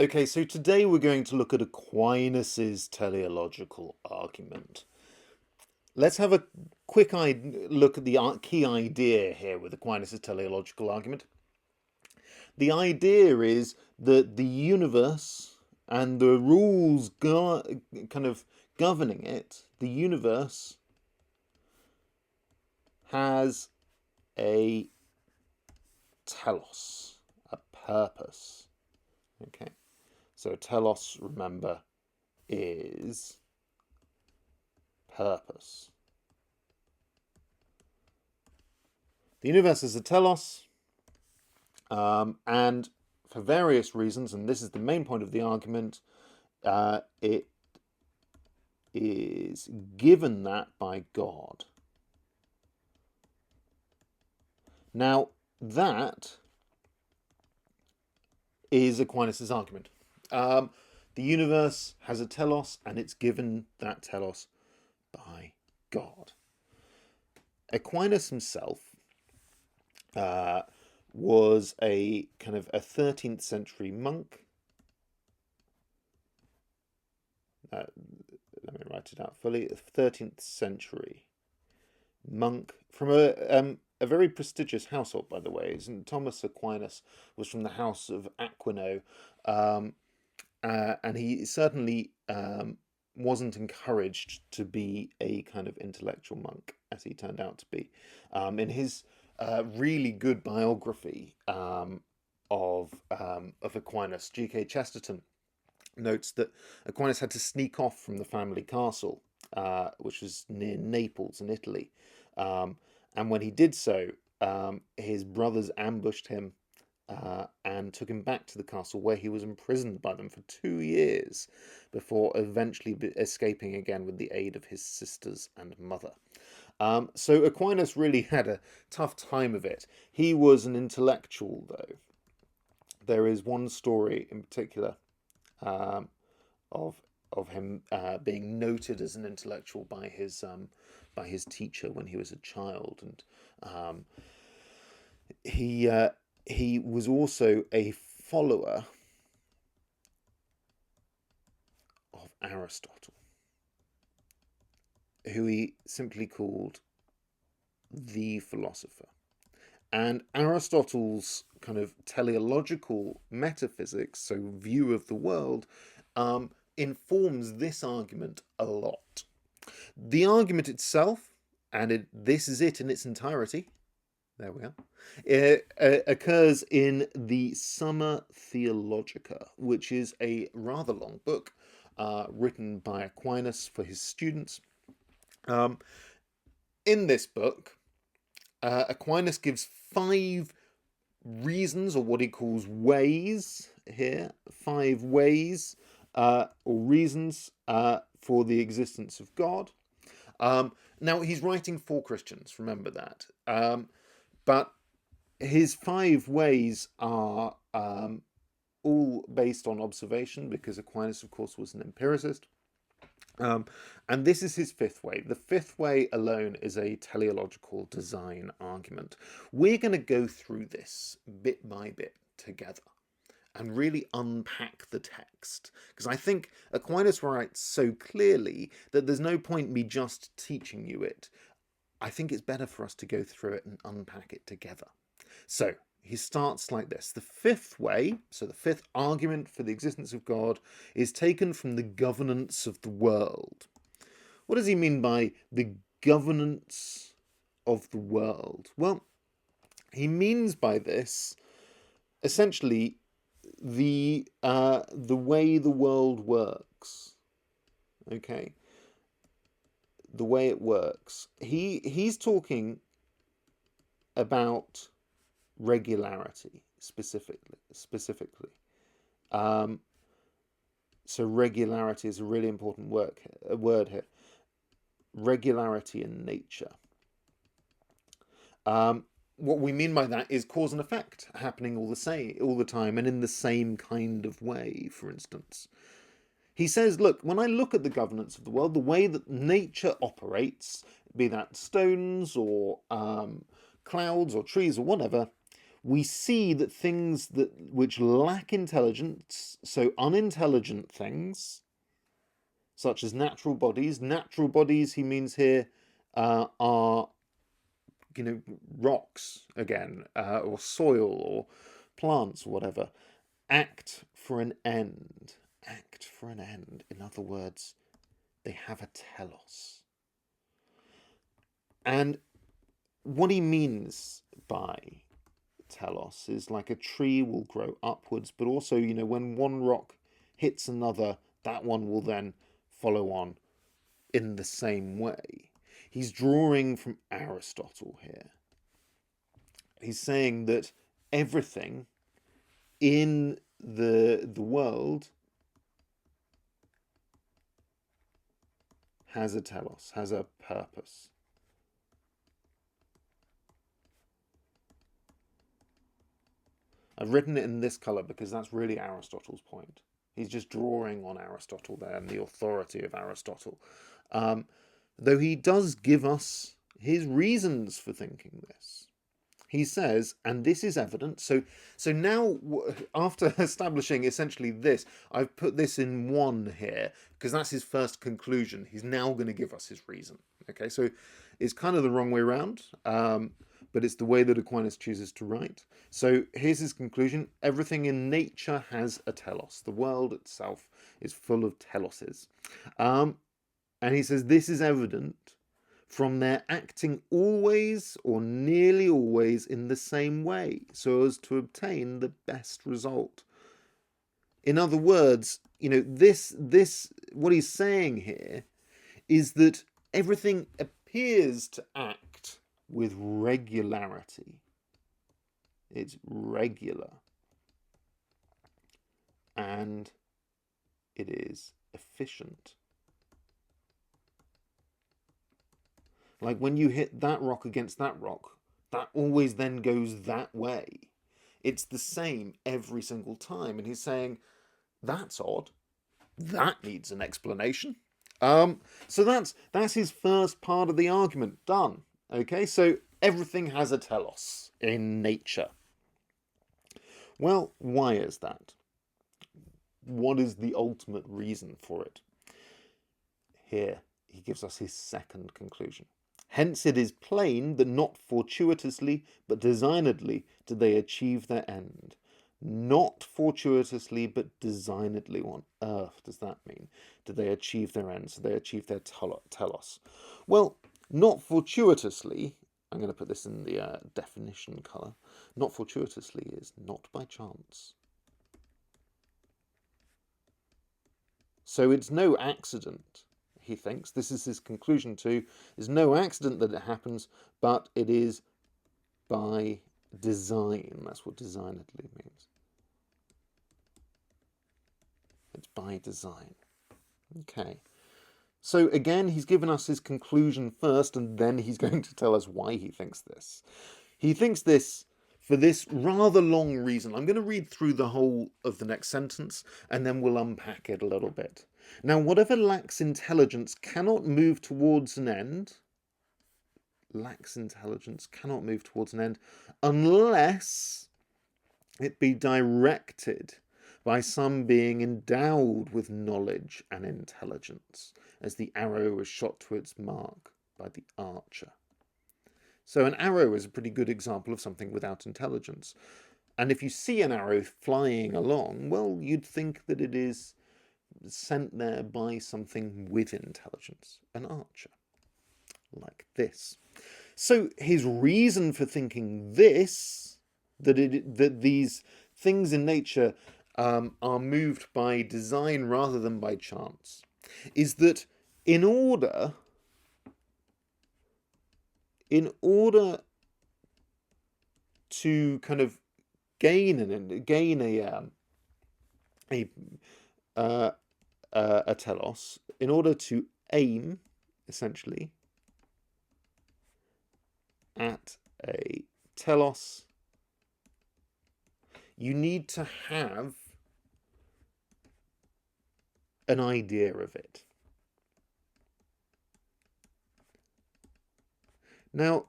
Okay, so today we're going to look at Aquinas' teleological argument. Let's have a quick look at the key idea here with Aquinas' teleological argument. The idea is that the universe and the rules kind of governing it, the universe has a telos, a purpose. Okay, so telos, remember, is purpose. The universe is a telos, and for various reasons, and this is the main point of the argument, it is given that by God. Now, that is Aquinas' argument. The universe has a telos, and it's given that telos by God. Aquinas himself was a kind of a 13th century monk. Let me write it out fully. A 13th century monk from a very prestigious household, by the way. St. Thomas Aquinas was from the house of Aquino, and he certainly wasn't encouraged to be a kind of intellectual monk, as he turned out to be. In his really good biography of Aquinas, G.K. Chesterton notes that Aquinas had to sneak off from the family castle, which was near Naples in Italy. And when he did so, his brothers ambushed him and took him back to the castle, where he was imprisoned by them for 2 years before eventually escaping again with the aid of his sisters and mother. So Aquinas really had a tough time of it. He was an intellectual, though. There is one story in particular of him being noted as an intellectual by his teacher when he was a child, and he was also a follower of Aristotle, who he simply called the philosopher. And Aristotle's kind of teleological metaphysics, so view of the world, informs this argument a lot. The argument itself, and this is it in its entirety, there we are, it occurs in the Summa Theologica, which is a rather long book written by Aquinas for his students. In this book, Aquinas gives 5 reasons, or what he calls ways here, 5 ways or reasons for the existence of God. Now, he's writing for Christians, remember that. But his 5 ways are all based on observation, because Aquinas, of course, was an empiricist. And this is his 5th way. The 5th way alone is a teleological design argument. We're going to go through this bit by bit together and really unpack the text, because I think Aquinas writes so clearly that there's no point me just teaching you it. I think it's better for us to go through it and unpack it together. So he starts like this. The 5th way, so the 5th argument for the existence of God, is taken from the governance of the world. What does he mean by the governance of the world? Well, he means by this essentially the way the world works. Okay, the way it works. He's talking about regularity specifically. So regularity is a really important word here. Regularity in nature. What we mean by that is cause and effect happening all the time and in the same kind of way, for instance. He says, look, when I look at the governance of the world, the way that nature operates, be that stones or clouds or trees or whatever, we see that things which lack intelligence, so unintelligent things, such as natural bodies he means here are, rocks again, or soil, or plants, or whatever, act for an end. Act for an end. In other words, they have a telos. And what he means by telos is like a tree will grow upwards, but also, when one rock hits another, that one will then follow on in the same way. He's drawing from Aristotle here. He's saying that everything in the world has a telos, has a purpose. I've written it in this colour because that's really Aristotle's point. He's just drawing on Aristotle there and the authority of Aristotle. Though he does give us his reasons for thinking this. He says, and this is evident. So now, after establishing essentially this, I've put this in one here because that's his first conclusion. He's now going to give us his reason. Okay, so it's kind of the wrong way around, but it's the way that Aquinas chooses to write. So here's his conclusion. Everything in nature has a telos. The world itself is full of teloses. And he says this is evident from their acting always or nearly always in the same way, so as to obtain the best result. In other words, this what he's saying here is that everything appears to act with regularity. It's regular. And it is efficient. Like when you hit that rock against that rock, that always then goes that way. It's the same every single time. And he's saying, that's odd. That needs an explanation. So that's his first part of the argument done. Okay, so everything has a telos in nature. Well, why is that? What is the ultimate reason for it? Here, he gives us his second conclusion. Hence it is plain that not fortuitously, but designedly do they achieve their end. Not fortuitously, but designedly. What on earth does that mean? Do they achieve their end? So they achieve their telos. Well, not fortuitously, I'm going to put this in the definition colour. Not fortuitously is not by chance. So it's no accident, he thinks. This is his conclusion too. There's no accident that it happens, but it is by design. That's what designedly means. It's by design. Okay. So again, he's given us his conclusion first, and then he's going to tell us why he thinks this. He thinks this for this rather long reason. I'm going to read through the whole of the next sentence, and then we'll unpack it a little bit. Now, whatever lacks intelligence cannot move towards an end. Lacks intelligence cannot move towards an end unless it be directed by some being endowed with knowledge and intelligence, as the arrow is shot to its mark by the archer. So an arrow is a pretty good example of something without intelligence. And if you see an arrow flying along, well, you'd think that it is sent there by something with intelligence, an archer, like this. So his reason for thinking this, that these things in nature are moved by design rather than by chance, is that in order to kind of gain a telos, in order to aim essentially at a telos, you need to have an idea of it. Now,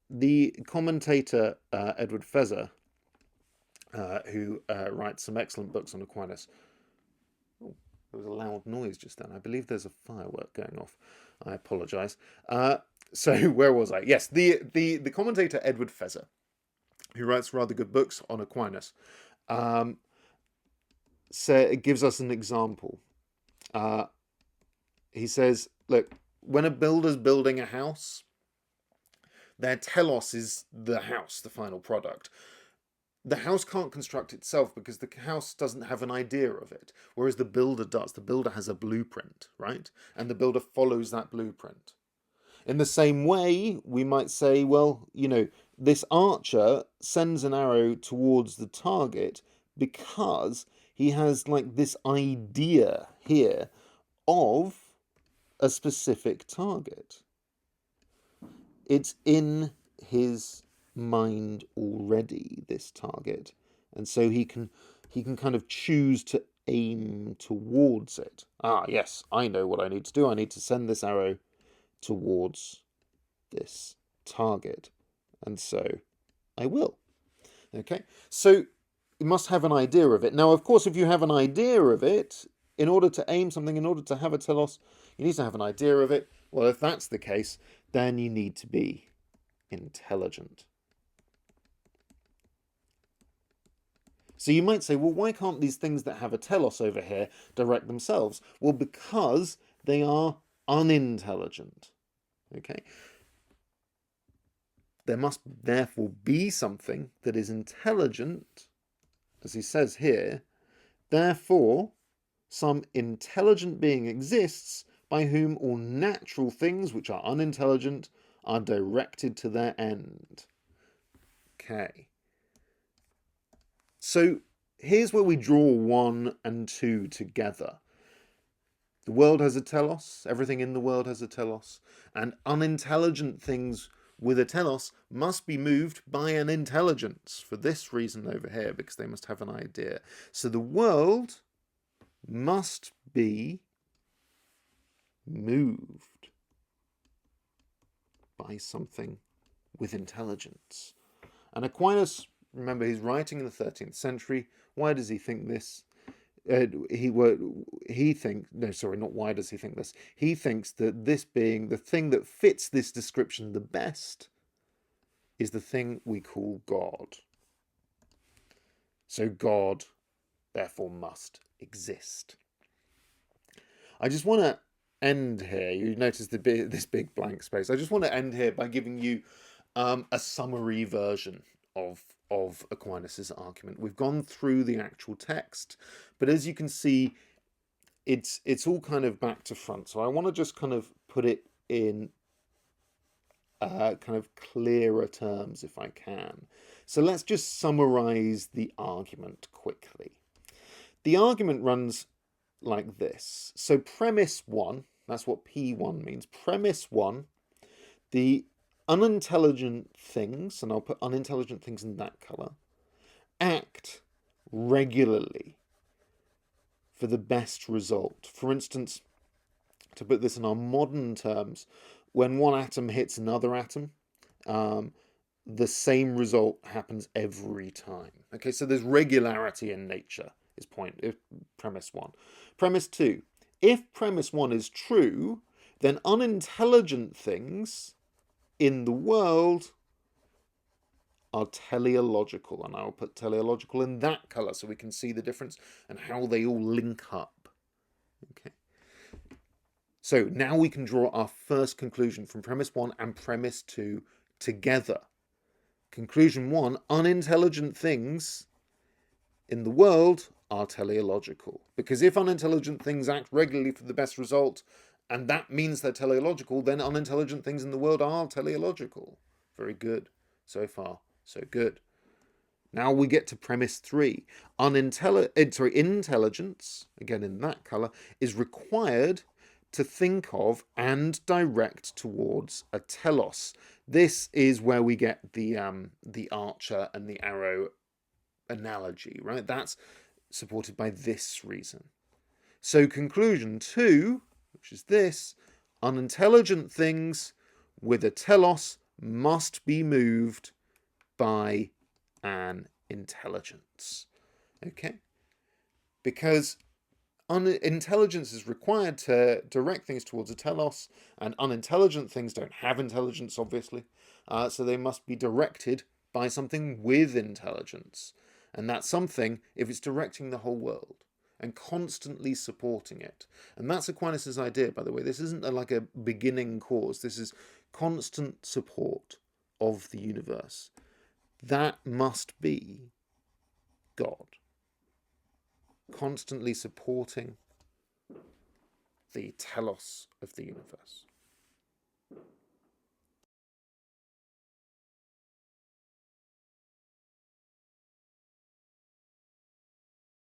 the commentator Edward Feser, who writes some excellent books on Aquinas. Oh, there was a loud noise just then. I believe there's a firework going off. I apologise. So where was I? Yes, the commentator Edward Feser, who writes rather good books on Aquinas, it gives us an example. He says, look, when a builder's building a house, their telos is the house, the final product. The house can't construct itself because the house doesn't have an idea of it, whereas the builder does. The builder has a blueprint, right? And the builder follows that blueprint. In the same way, we might say, well, this archer sends an arrow towards the target because he has like this idea here of a specific target. It's in his mind already, this target, and so he can kind of choose to aim towards it. Yes, I know what I need to do. I need to send this arrow towards this target, and so I will. Okay, so you must have an idea of it. Now, of course, if you have an idea of it, in order to aim something, in order to have a telos, you need to have an idea of it. Well, if that's the case, then you need to be intelligent. So you might say, well, why can't these things that have a telos over here direct themselves? Well, because they are unintelligent. Okay? There must therefore be something that is intelligent, as he says here. Therefore, some intelligent being exists by whom all natural things which are unintelligent are directed to their end. Okay. So here's where we draw 1 and 2 together. The world has a telos, everything in the world has a telos, and unintelligent things with a telos must be moved by an intelligence for this reason over here, because they must have an idea. So the world must be moved by something with intelligence. And Aquinas, remember, he's writing in the 13th century. Why does he think this? Why does he think this? He thinks that this being the thing that fits this description the best is the thing we call God. So God, therefore, must exist. I just want to end here. You notice this big blank space. I just want to end here by giving you a summary version of Aquinas' argument. We've gone through the actual text, but as you can see, it's all kind of back to front. So I want to just kind of put it in kind of clearer terms if I can. So let's just summarize the argument quickly. The argument runs like this. So premise 1, that's what P1 means. Premise 1, the unintelligent things, and I'll put unintelligent things in that colour, act regularly for the best result. For instance, to put this in our modern terms, when one atom hits another atom, the same result happens every time. Okay, so there's regularity in nature, is premise 1. Premise 2, if premise 1 is true, then unintelligent things in the world are teleological, and I'll put teleological in that colour so we can see the difference and how they all link up. Okay. So now we can draw our first conclusion from premise 1 and premise 2 together. Conclusion 1, unintelligent things in the world are teleological. Because if unintelligent things act regularly for the best result, and that means they're teleological, then unintelligent things in the world are teleological. Very good. So far, so good. Now we get to premise 3. Intelligence, again in that colour, is required to think of and direct towards a telos. This is where we get the archer and the arrow analogy, right? That's supported by this reason. So conclusion 2, which is this, unintelligent things with a telos must be moved by an intelligence. Okay? Because intelligence is required to direct things towards a telos, and unintelligent things don't have intelligence, obviously. So they must be directed by something with intelligence. And that something, if it's directing the whole world and constantly supporting it. And that's Aquinas' idea, by the way. This isn't like a beginning cause. This is constant support of the universe. That must be God. Constantly supporting the telos of the universe.